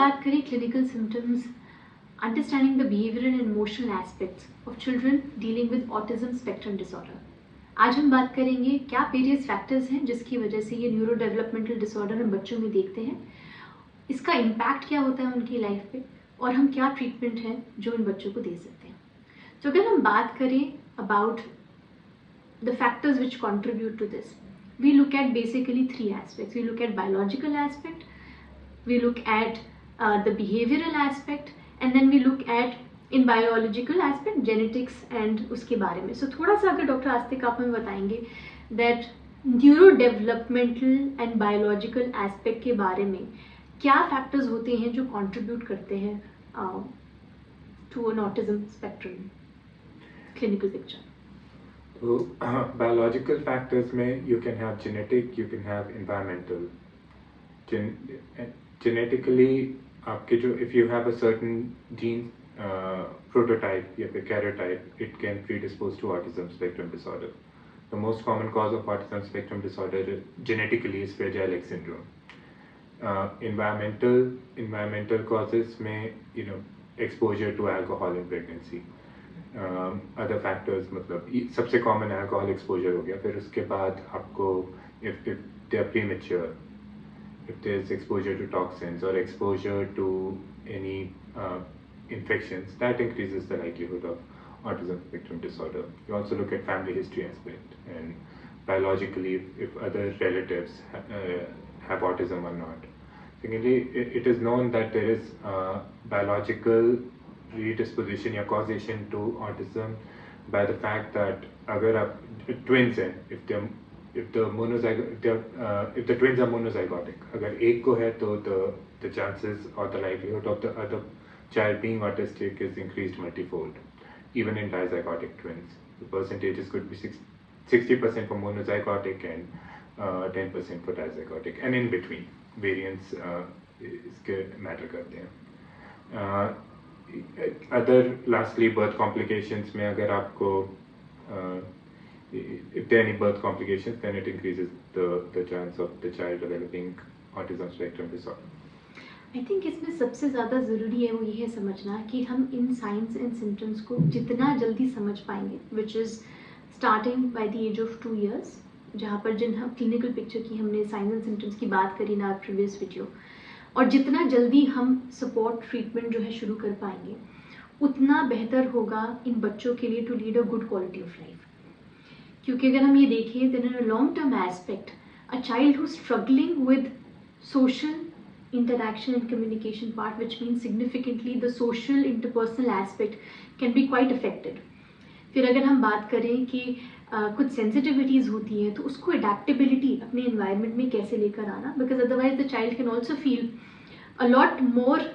बात करें clinical symptoms, understanding the behavioural and emotional aspects of children dealing with autism spectrum disorder. आज हम बात करेंगे क्या वेरियस फैक्टर्स हैं जिसकी वजह से ये न्यूरो डेवलपमेंटल डिसऑर्डर हम बच्चों में देखते हैं, इसका इम्पैक्ट क्या होता है उनकी लाइफ पे, और हम क्या ट्रीटमेंट है जो इन बच्चों को दे सकते हैं। तो अगर हम बात करें about the factors which contribute to this, we look at basically three aspects. We look at biological aspect, we look at the behavioral aspect, and then we look at in biological aspect genetics and उसके बारे में. So थोड़ा सा अगर doctor आस्तिक आप हमें बताएंगे that neuro developmental and biological aspect के बारे में क्या फैक्टर्स होते हैं जो कंट्रीब्यूट करते हैं to an autism spectrum clinical picture. So biological factors में you can have genetic, you can have environmental. Genetically आपके जो if you have a certain gene prototype या फिर karyotype, it can predispose to autism spectrum disorder. The most common cause of autism spectrum disorder genetically is Fragile X syndrome. Environmental causes में exposure to alcohol in pregnancy. Other factors मतलब सबसे common alcohol exposure हो गया, फिर उसके बाद आपको if they are premature, if there is exposure to toxins or exposure to any infections, that increases the likelihood of autism spectrum disorder. You also look at family history aspect and biologically if other relatives have autism or not. Secondly, it is known that there is biological predisposition या causation to autism by the fact that अगर आप twins हैं, if the twins are monozygotic, अगर एक को है तो the chances or the likelihood of the other child being autistic is increased multifold. Even in dizygotic twins, the percentages could be 60% for monozygotic and 10% for dizygotic, and in between variants इसके matter करते हैं. Other lastly birth complications में अगर आपको if there are any birth complications then it increases the chance of the child developing autism spectrum disorder. I think इसमें सबसे ज़्यादा ज़रूरी है वो ये है समझना कि हम इन साइंस एंड सिम्टम्स को जितना जल्दी समझ पाएंगे, which is starting by the age of 2 years, जहाँ पर जिन हम क्लिनिकल पिक्चर की हमने साइंस एंड सिम्टम्स की बात करी ना प्रीवियस वीडियो, और जितना जल्दी हम सपोर्ट ट्रीटमेंट जो है शुरू कर पाएंगे उतना बेहतर होगा इन बच्चों के लिए to lead a good quality of life. क्योंकि अगर हम ये देखें then in a long term aspect a child who struggling with social interaction and communication part, which means significantly the social interpersonal aspect can be quite affected. फिर अगर हम बात करें कि कुछ सेंसिटिविटीज़ होती हैं तो उसको अडेप्टेबिलिटी अपने इन्वायरमेंट में कैसे लेकर आना, because otherwise the child can also feel a lot more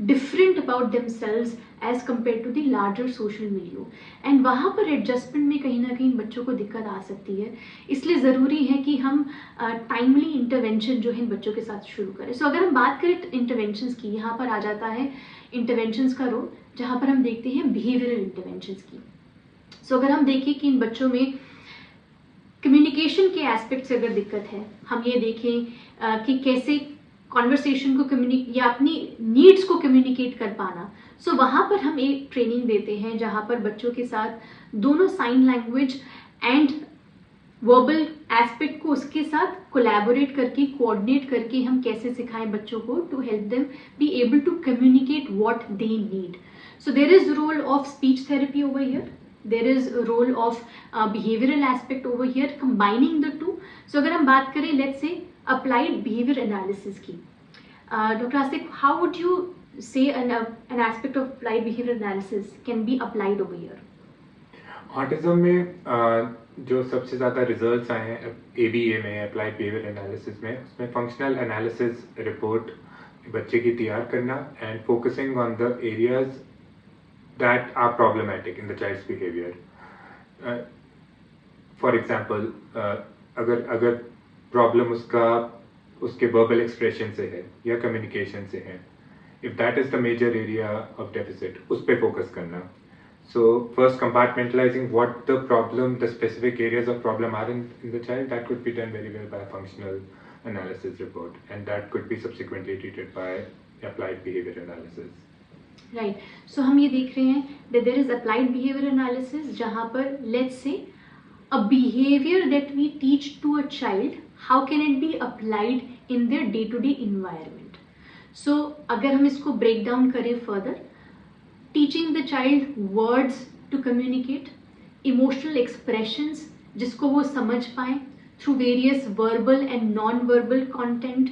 different about themselves as compare to the larger social milieu, and वहाँ पर एडजस्टमेंट में कहीं ना कहीं बच्चों को दिक्कत आ सकती है। इसलिए ज़रूरी है कि हम टाइमली इंटरवेंशन जो है इन बच्चों के साथ शुरू करें। सो अगर हम बात करें इंटरवेंशंस की, यहाँ पर आ जाता है इंटरवेंशंस का रोल, जहाँ पर हम देखते हैं बिहेवियरल इंटरवेंशंस की। सो अगर हम देखें कि इन बच्चों में कम्युनिकेशन के एस्पेक्ट से अगर दिक्कत है, हम ये देखें कि कैसे कॉन्वर्सेशन को या अपनी नीड्स को कम्युनिकेट कर पाना, सो वहाँ पर हम एक ट्रेनिंग देते हैं जहाँ पर बच्चों के साथ दोनों sign language and verbal aspect को उसके साथ कोलैबोरेट करके कोऑर्डिनेट करके हम कैसे सिखाएं बच्चों को to help them be able to communicate what they need. So there is role of speech therapy over here, there is a role of behavioral aspect over here, combining the two. So अगर हम बात करें let's say applied behavior analysis की, Dr. Astik, how would you say an aspect of applied behavior analysis can be applied over here? Autism में जो सबसे ज़्यादा results आए हैं ABA में, अप्लाइड बिहेवियर एनालिसिस में, उसमें फंक्शनल एनालिसिस रिपोर्ट बच्चे की तैयार करना and focusing on the areas that are problematic in the child's behavior. For example, अगर problem उसके verbal expression से है या communication से है, if that is the major area of deficit, उस पे focus करना. So first compartmentalizing what the problem, the specific areas of problem are in the child, that could be done very well by a functional analysis report, and that could be subsequently treated by applied behavior analysis. Right so हम ये देख रहे हैं that there is applied behavior analysis जहाँ पर let's say a behavior that we teach to a child, how can it be applied in their day-to-day environment? So अगर हम इसको break down करें further, teaching the child words to communicate, emotional expressions जिसको वो समझ पाए through various verbal and non-verbal content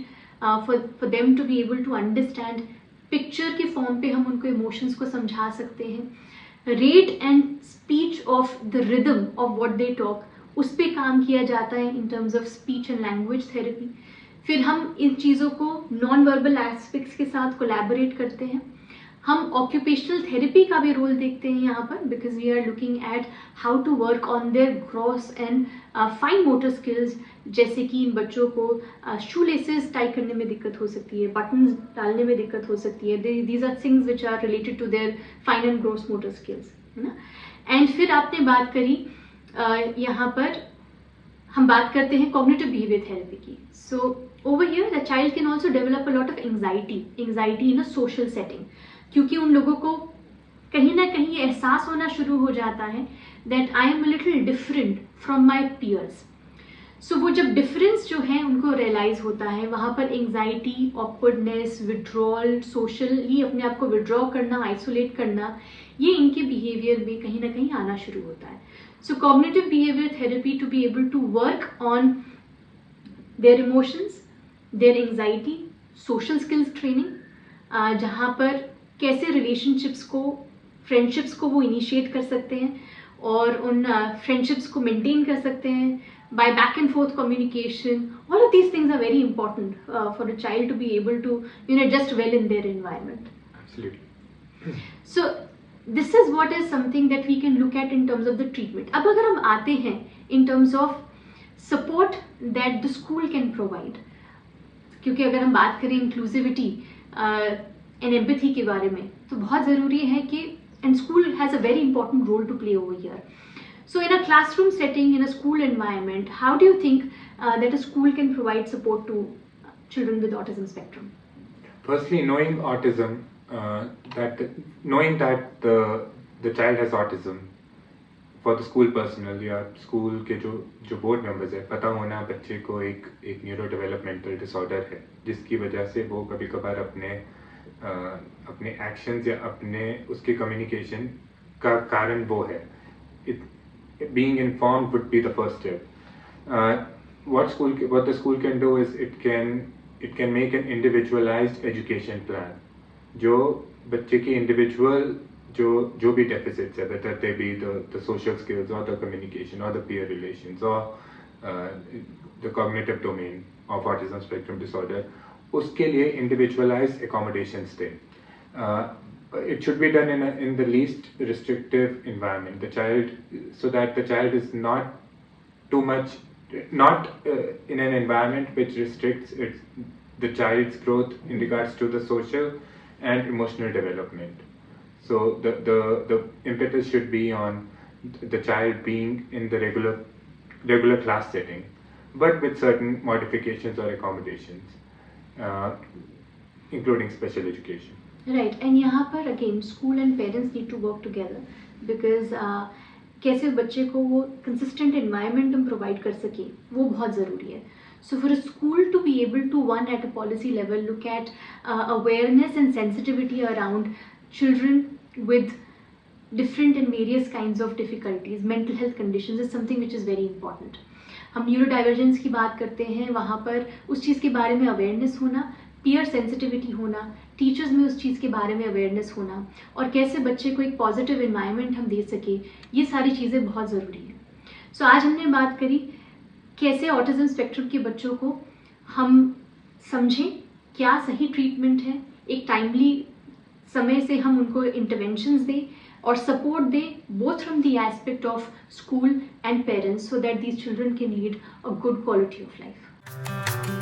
for them to be able to understand. Picture के form पे हम उनको इमोशंस को समझा सकते हैं. Rate and speech of the rhythm of what they talk, उस पे काम किया जाता है in terms of speech and language therapy. फिर हम इन चीज़ों को नॉन वर्बल एस्पेक्ट्स के साथ कोलैबोरेट करते हैं. हम ऑक्यूपेशनल थेरेपी का भी रोल देखते हैं यहाँ पर, because we are looking at how to work on their gross and fine motor skills. जैसे कि इन बच्चों को शू लेसेस टाई करने में दिक्कत हो सकती है, बटन्स डालने में दिक्कत हो सकती है. These are things which are related to their fine and gross motor skills, है ना. एंड फिर आपने बात करी यहाँ पर हम बात करते हैं कॉग्निटिव बिहेवियर थेरेपी की. So over here the child can also develop a lot of anxiety in a social setting, क्योंकि उन लोगों को कहीं ना कहीं एहसास होना शुरू हो जाता है that I am a little different from my peers. So वो जब डिफरेंस जो है उनको रियलाइज होता है, वहाँ पर एंग्जाइटी, ऑकवर्डनेस, विड्रॉल, सोशली अपने आप को विड्रॉ करना, आइसोलेट करना, ये इनके बिहेवियर में कहीं ना कहीं आना शुरू होता है. So cognitive behaviour therapy to be able to work on their emotions, their anxiety, social skills training, जहाँ पर कैसे रिलेशनशिप्स को, फ्रेंडशिप्स को वो इनिशिएट कर सकते हैं और उन फ्रेंडशिप्स को मेंटेन कर सकते हैं by back and forth communication. All of these things are very important for a child to be able to adjust well in their environment. Absolutely. So this is what is something that we can look at in terms of the treatment. अब अगर हम आते हैं in terms of support that the school can provide, क्योंकि अगर हम बात करें inclusivity and empathy के बारे में, तो बहुत ज़रूरी है कि and school has a very important role to play over here. So in a classroom setting, in a school environment, how do you think that a school can provide support to children with autism spectrum? Firstly, knowing autism, knowing that the child has autism, for the school personnel या school के जो board members है, पता होना बच्चे को एक neurodevelopmental disorder है, जिसकी वजह से वो कभी कभार अपने एक्शंस या अपने उसके कम्युनिकेशन का कारण वो है. Being informed would be the first step. What the school can do is it can make an individualized education plan. जो बच्चे की individual जो भी deficits है, whether they be the social skills or the communication or the peer relations or the cognitive domain of autism spectrum disorder, उसके लिए individualized accommodations दें. It should be done in the least restrictive environment. So that the child is not too much, not in an environment which restricts the child's growth in regards to the social and emotional development. So the impetus should be on the child being in the regular class setting, but with certain modifications or accommodations, including special education. Right and यहाँ पर again school and parents need to work together, because कैसे बच्चे को वो consistent environment हम provide कर सकें वो बहुत ज़रूरी है. So for a school to be able to one at a policy level look at awareness and sensitivity around children with different and various kinds of difficulties, mental health conditions is something which is very important. हम न्यूरोडाइवर्जेंस की बात करते हैं, वहाँ पर उस चीज़ के बारे में अवेयरनेस होना, पीयर सेंसिटिविटी होना, टीचर्स में उस चीज़ के बारे में अवेयरनेस होना, और कैसे बच्चे को एक पॉजिटिव इन्वायरमेंट हम दे सके, ये सारी चीज़ें बहुत ज़रूरी हैं. सो आज हमने बात करी कैसे ऑटिज्म स्पेक्ट्रम के बच्चों को हम समझें, क्या सही ट्रीटमेंट है, एक टाइमली समय से हम उनको इंटरवेंशंस दें और सपोर्ट दें, both from the aspect of school and parents, so that these children can lead a good quality of life.